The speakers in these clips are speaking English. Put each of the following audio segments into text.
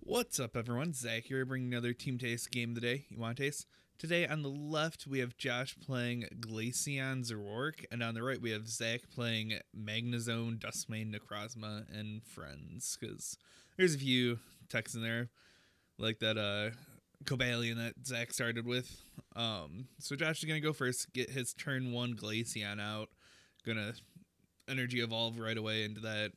What's up, everyone? Zach here, bringing another Team Taste game of the day. You want to taste? Today, on the left, we have Josh playing Glaceon Zoroark, and on the right, we have Zach playing Magnezone, Dusk, Necrozma, and friends. Because there's a few techs in there, like that Cobalion that Zach started with. So Josh is gonna go first, get his turn 1 Glaceon out. Gonna energy evolve right away into that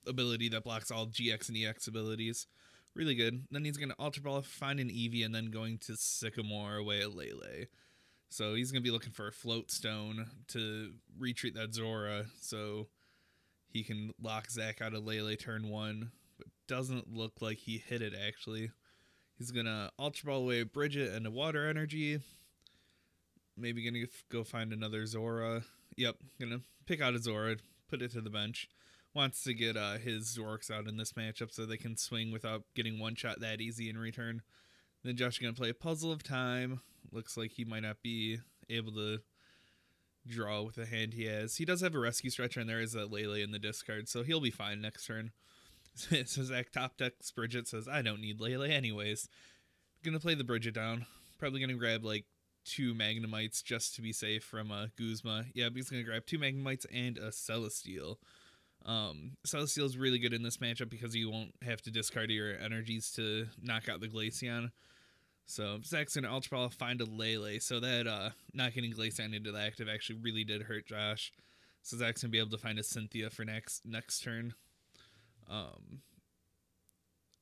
ability that blocks all GX and EX abilities. Really good. Then he's going to Ultra Ball, find an Eevee, and then going to Sycamore away at Lele. So he's going to be looking for a Float Stone to retreat that Zora so he can lock Zach out of Lele turn 1. But doesn't look like he hit it, actually. He's going to Ultra Ball away Bridget and a Water Energy. Maybe going to go find another Zora. Yep, going to pick out a Zora, put it to the bench. Wants to get his Zoroarks out in this matchup so they can swing without getting one shot that easy in return. Then Josh is going to play Puzzle of Time. Looks like he might not be able to draw with the hand he has. He does have a Rescue Stretcher, and there is a Lele in the discard, so he'll be fine next turn. So Zach top decks Bridget, says, I don't need Lele anyways. Going to play the Bridget down. Probably going to grab like 2 Magnemites just to be safe from Guzma. Yeah, but he's going to grab 2 Magnemites and a Celesteal. Celesteal is really good in this matchup because you won't have to discard your energies to knock out the Glaceon. So Zach's gonna Ultra Ball, find a Lele, so that not getting Glaceon into the active actually really did hurt Josh. So Zach's gonna be able to find a Cynthia for next turn.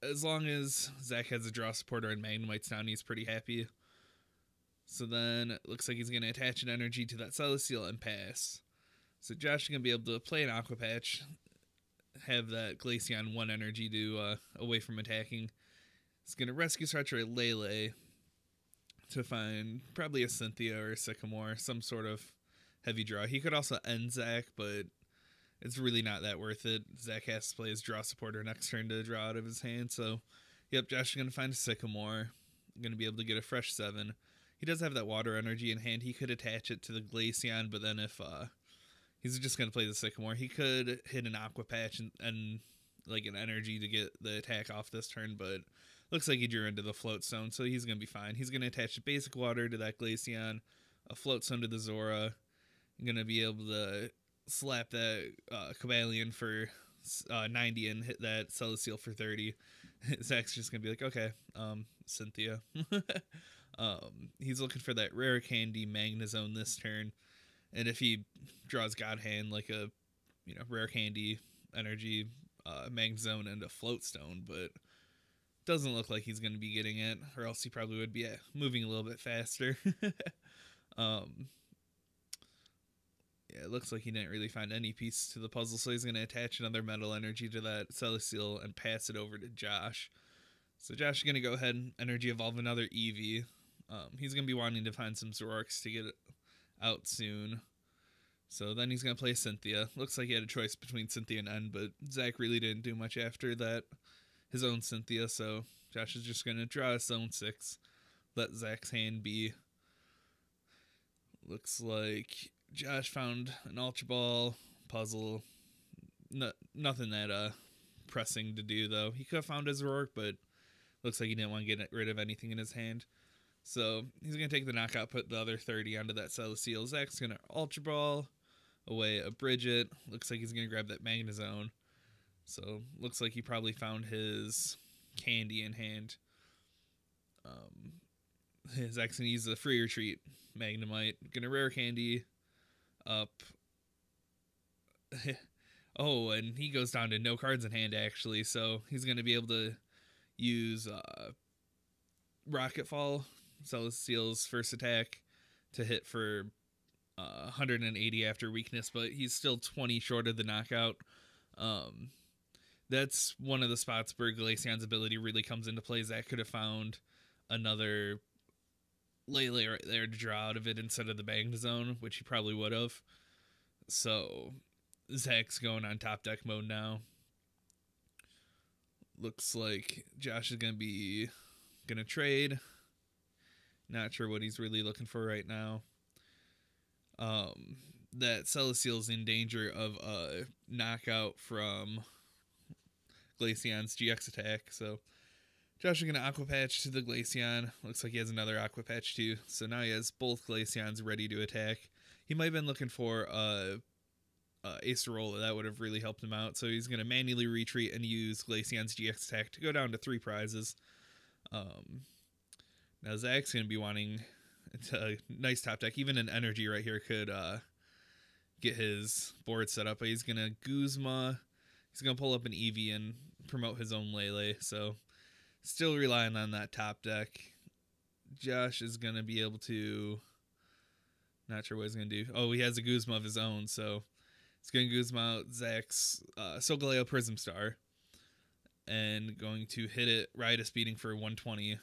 As long as Zach has a draw supporter and Magnemites down, he's pretty happy. So then it looks like he's gonna attach an energy to that Celesteal and pass. So Josh is going to be able to play an Aqua Patch, have that Glaceon 1 energy to away from attacking. He's going to Rescue Stretcher a Lele to find probably a Cynthia or a Sycamore, some sort of heavy draw. He could also end Zach, but it's really not that worth it. Zach has to play his draw supporter next turn to draw out of his hand. So, yep, Josh is going to find a Sycamore. Going to be able to get a fresh 7. He does have that water energy in hand. He could attach it to the Glaceon, but then if he's just going to play the Sycamore, he could hit an Aqua Patch and like an energy to get the attack off this turn, but looks like he drew into the Float Stone, so he's going to be fine. He's going to attach the basic water to that Glaceon, a Float Stone to the Zora. Going to be able to slap that Cobalion for 90 and hit that Celesteal for 30. Zach's just going to be like, okay, Cynthia. He's looking for that rare candy Magnezone this turn. And if he draws God Hand, like a, rare candy, energy, Magnezone, and a Float Stone, but doesn't look like he's going to be getting it, or else he probably would be moving a little bit faster. Yeah, it looks like he didn't really find any piece to the puzzle, so he's going to attach another metal energy to that Celesteal and pass it over to Josh. So Josh is going to go ahead and energy evolve another Eevee. He's going to be wanting to find some Zoroarks to get it out soon. So then he's going to play Cynthia. Looks like he had a choice between Cynthia and N, but Zach really didn't do much after that. His own Cynthia, so Josh is just going to draw his own 6. Let Zach's hand be. Looks like Josh found an Ultra Ball puzzle. Nothing that pressing to do, though. He could have found his Zoroark, but looks like he didn't want to get rid of anything in his hand. So he's going to take the knockout, put the other 30 onto that Celesteal. Zach's going to Ultra Ball away a Bridget. Looks like he's going to grab that Magnezone. So looks like he probably found his candy in hand. Zach's going to use the free retreat Magnemite. Going to rare candy up. Oh, and he goes down to no cards in hand, actually. So he's going to be able to use Rocket Fall, Celesteal's first attack, to hit for 180 after weakness, but he's still 20 short of the knockout. That's one of the spots where Glaceon's ability really comes into play. Zach could have found another Lele right there to draw out of it instead of the Magnezone, which he probably would have. So Zach's going on top deck mode now. Looks like Josh is going to trade. Not sure what he's really looking for right now. That Celesteal's in danger of a knockout from Glaceon's GX attack. So Josh is going to Aqua Patch to the Glaceon. Looks like he has another Aqua Patch too. So now he has both Glaceons ready to attack. He might have been looking for Acerola. That would have really helped him out. So he's going to manually retreat and use Glaceon's GX attack to go down to 3 prizes. Now Zach's going to be wanting a nice top deck. Even an energy right here could get his board set up. But he's going to Guzma. He's going to pull up an Eevee and promote his own Lele. So still relying on that top deck. Josh is going to be able to... Not sure what he's going to do. Oh, he has a Guzma of his own. So he's going to Guzma out Zach's Solgaleo Prism Star. And going to hit it, ride a speeding for 120.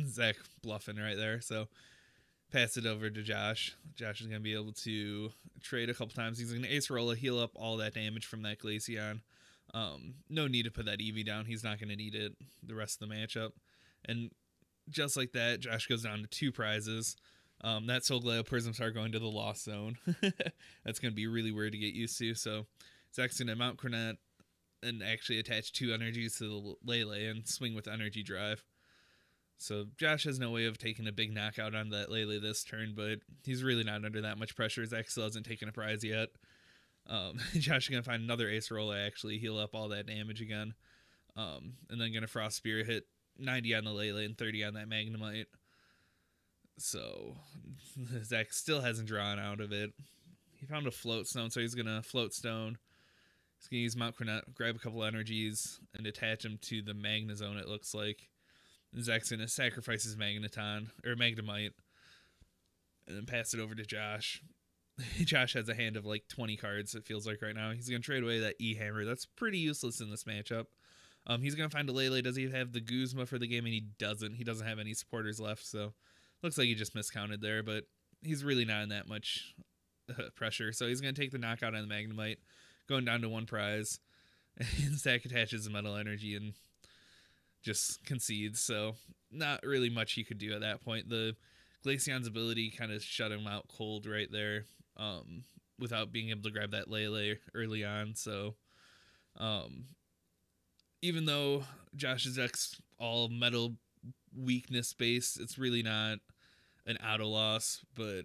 Zach bluffing right there. So pass it over to Josh. Josh is going to be able to trade a couple times. He's going to Acerola, heal up all that damage from that Glaceon. No need to put that Eevee down. He's not going to need it the rest of the matchup. And just like that, Josh goes down to 2 prizes. That Solgaleo Prism Star going to the Lost Zone. That's going to be really weird to get used to. So Zach's going to Mount Cornet and actually attach 2 energies to the Lele and swing with Energy Drive. So Josh has no way of taking a big knockout on that Lele this turn, but he's really not under that much pressure. Zach still hasn't taken a prize yet. Josh is going to find another Acerola, actually heal up all that damage again. And then going to Frost Spear, hit 90 on the Lele and 30 on that Magnemite. So Zach still hasn't drawn out of it. He found a Float Stone, so he's going to Float Stone. He's going to use Mount Cornet, grab a couple energies, and attach them to the Magnezone, it looks like. And Zach's going to sacrifice his Magneton, or Magnemite, and then pass it over to Josh. Josh has a hand of like 20 cards, it feels like right now. He's going to trade away that E-Hammer. That's pretty useless in this matchup. He's going to find a Lele. Does he have the Guzma for the game? And he doesn't. He doesn't have any supporters left, so looks like he just miscounted there, but he's really not in that much pressure. So he's going to take the knockout on the Magnemite, going down to 1 prize. And Zach attaches a Metal Energy and just concedes. So not really much he could do at that point. The Glaceon's ability kind of shut him out cold right there, without being able to grab that Lele early on. So even though Josh's deck's all metal weakness based, it's really not an auto loss. But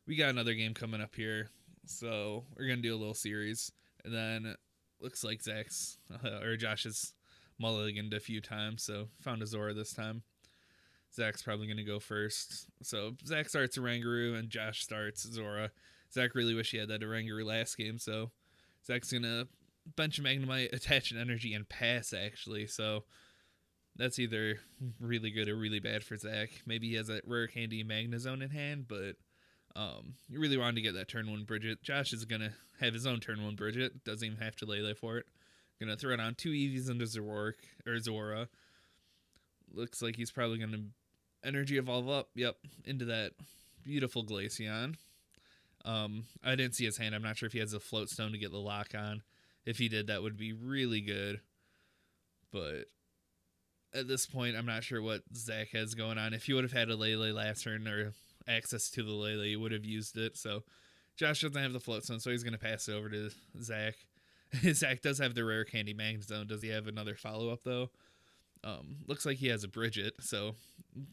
we got another game coming up here, so we're gonna do a little series, and then looks like Zach's or Josh's mulliganed a few times, so found a Zora this time. Zach's probably gonna go first. So Zach starts Oranguru and Josh starts Zora. Zach really wish he had that Oranguru last game, so Zach's gonna bench a Magnemite, attach an energy, and pass actually. So that's either really good or really bad for Zach. Maybe he has that rare candy Magnezone in hand, but you really wanted to get that turn 1 Bridget. Josh is going to have his own turn 1 Bridget. Doesn't even have to Lele for it. Going to throw it on 2 Eevees into Zoroark, or Zora. Looks like he's probably going to Energy Evolve up. Yep, into that beautiful Glaceon. I didn't see his hand. I'm not sure if he has a Float Stone to get the lock on. If he did, that would be really good. But at this point, I'm not sure what Zach has going on. If he would have had a Lele last turn or access to the Lele, he would have used it. So Josh doesn't have the Float Stone, so he's going to pass it over to Zach. Zach does have the rare candy Magnezone. Does he have another follow-up, though? Looks like he has a Bridget, so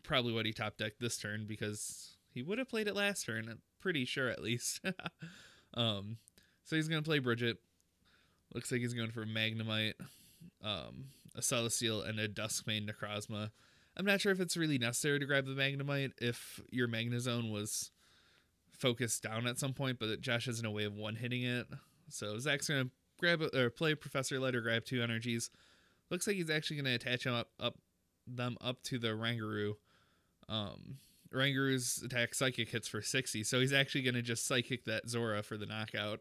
probably what he top decked this turn, because he would have played it last turn. I'm pretty sure, at least. So he's going to play Bridget. Looks like he's going for Magnemite, a Celesteal, and a Dusk main Necrozma. I'm not sure if it's really necessary to grab the Magnemite if your Magnezone was focused down at some point, but Josh has no way of one-hitting it. So Zach's going to grab or play Professor Light or grab 2 energies. Looks like he's actually going to attach them up to the Oranguru. Oranguru's attack Psychic hits for 60, so he's actually going to just Psychic that Zora for the knockout.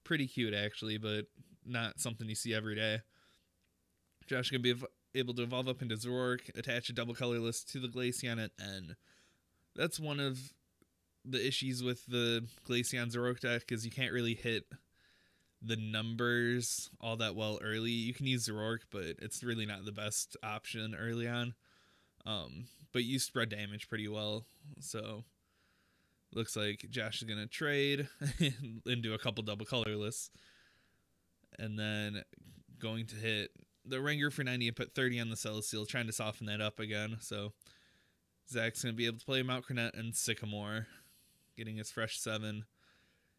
Pretty cute, actually, but not something you see every day. Josh is going to be able to evolve up into Zoroark, attach a double colorless to the Glaceon at N. That's one of the issues with the Glaceon Zoroark deck, is you can't really hit the numbers all that well early. You can use Zoroark, but it's really not the best option early on. But you spread damage pretty well, so looks like Josh is going to trade and do a couple double colorless. And then going to hit the Ranger for 90 and put 30 on the Celesteal, trying to soften that up again. So Zach's going to be able to play Mount Cornet and Sycamore, getting his fresh 7.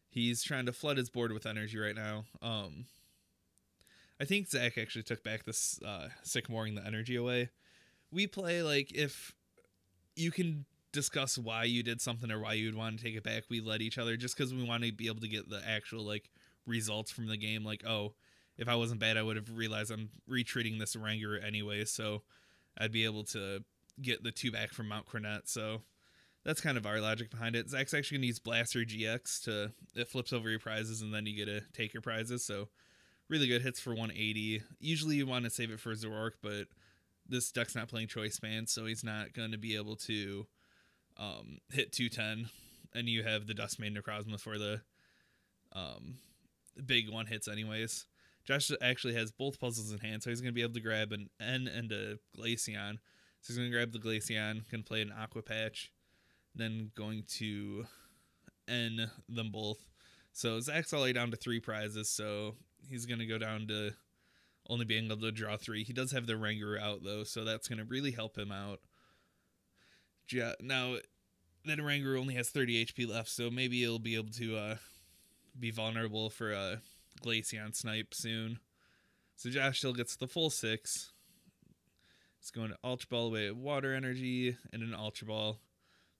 He's trying to flood his board with energy right now. I think Zach actually took back this Sycamoring the energy away. We play, like, if you can discuss why you did something or why you would want to take it back, we let each other, just because we want to be able to get the actual, like, results from the game. Like, oh, if I wasn't bad, I would have realized I'm retreating this Ranger anyway, so I'd be able to get the 2 back from Mount Cornet. So that's kind of our logic behind it. Zach's actually going to use Blaster GX to, it flips over your prizes and then you get to take your prizes. So really good hits for 180. Usually you want to save it for Zoroark, but this deck's not playing Choice Band, so he's not going to be able to hit 210. And you have the Dusk Necrozma for the big 1 hits anyways. Josh actually has both puzzles in hand, so he's going to be able to grab an N and a Glaceon. So he's going to grab the Glaceon, can play an Aqua Patch, then going to N them both. So Zach's all the way down to 3 prizes, so he's going to go down to only being able to draw 3. He does have the Ranger out, though, so that's going to really help him out. Now, that Ranger only has 30 HP left, so maybe he'll be able to be vulnerable for a Glaceon snipe soon. So Josh still gets the full 6. He's going to Ultra Ball away Water Energy and an Ultra Ball.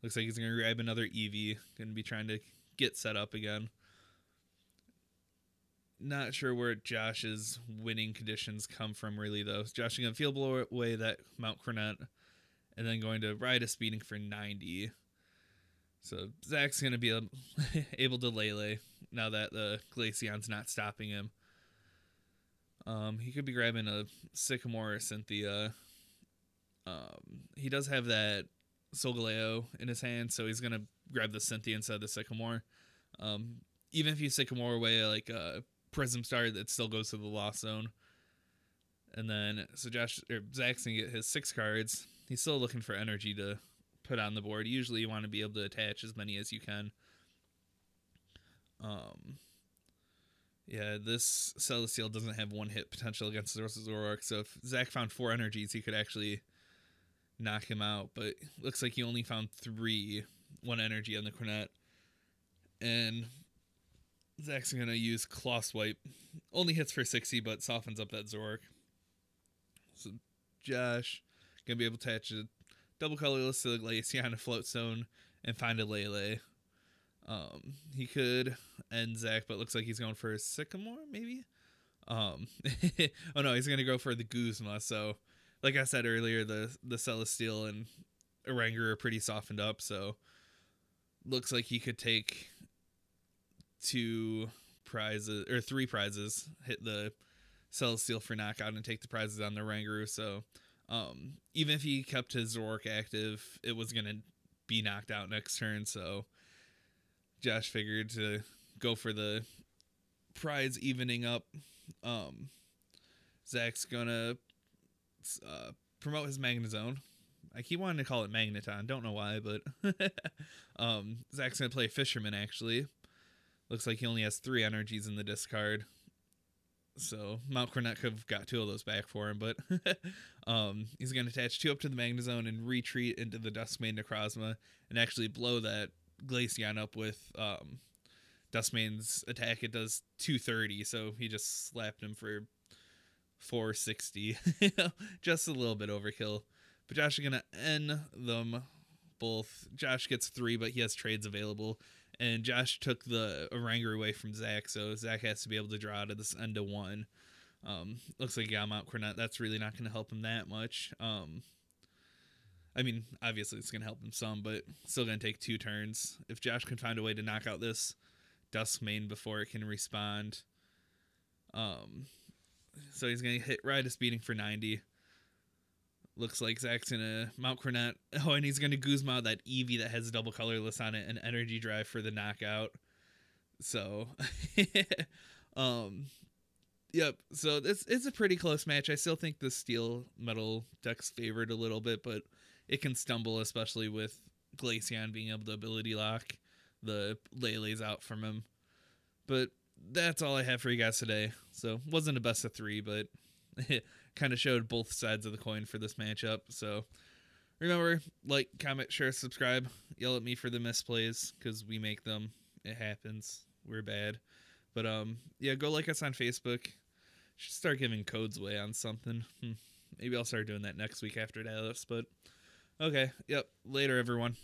Looks like he's going to grab another Eevee. Going to be trying to get set up again. Not sure where Josh's winning conditions come from really, though. Josh is going to Field Blow away that Mount Cornet and then going to Ride a Speeding for 90. So Zach's going to be able to Lele now that the Glaceon's not stopping him. He could be grabbing a Sycamore or Cynthia. He does have that Solgaleo in his hand, so he's going to grab the Cynthia instead of the Sycamore. Even if you Sycamore away like a Prism Star, that still goes to the Lost Zone. And then, so Zach's going to get his 6 cards. He's still looking for energy to put on the board. Usually you want to be able to attach as many as you can. Yeah, this Celesteal doesn't have 1-hit potential against Zoroark, so if Zach found 4 energies, he could actually knock him out, but looks like he only found 1 energy on the Cornet. And Zach's going to use Claw Swipe. Only hits for 60, but softens up that Zoroark. So Josh going to be able to attach a double colorless to the Glaceon, a Float Stone, and find a Lele. He could end Zach, but looks like he's going for a Sycamore, maybe? Oh no, he's going to go for the Guzma, so like I said earlier, the Celesteal and Ranger are pretty softened up, so looks like he could take 2 prizes, or 3 prizes, hit the Celesteal for knockout and take the prizes on the Ranger, so even if he kept his Zoroark active, it was going to be knocked out next turn, so Josh figured to go for the prize evening up. Zach's going to promote his Magnezone. I keep wanting to call it Magneton. Don't know why, but Zach's going to play Fisherman, actually. Looks like he only has 3 energies in the discard. So Mount Cornet could have got 2 of those back for him, but he's going to attach 2 up to the Magnezone and retreat into the Duskmane Necrozma and actually blow that Glaceon up with Duskmane's attack. It does 230, so he just slapped him for 460. Just a little bit overkill. But Josh is going to end them both. Josh gets 3, but he has trades available. And Josh took the Ranger away from Zach, so Zach has to be able to draw out of this end of 1. Looks like he got Mount Cornet. That's really not going to help him that much. I mean, obviously it's going to help him some, but still going to take 2 turns. If Josh can find a way to knock out this Duskmane before it can respond. So he's going to hit Ride a Speeding for 90. Looks like Zach's going to Mount Cornet. Oh, and he's going to Guzma out that Eevee that has double colorless on it and Energy Drive for the knockout. So, yep. So it's a pretty close match. I still think the Steel Metal deck's favored a little bit, but it can stumble, especially with Glaceon being able to ability lock the Lele's out from him. But that's all I have for you guys today. So wasn't a best of 3, but it kind of showed both sides of the coin for this matchup. So remember, like, comment, share, subscribe. Yell at me for the misplays, because we make them. It happens. We're bad. But yeah, go like us on Facebook. Should start giving codes away on something. Maybe I'll start doing that next week after Dallas. But okay, yep. Later, everyone.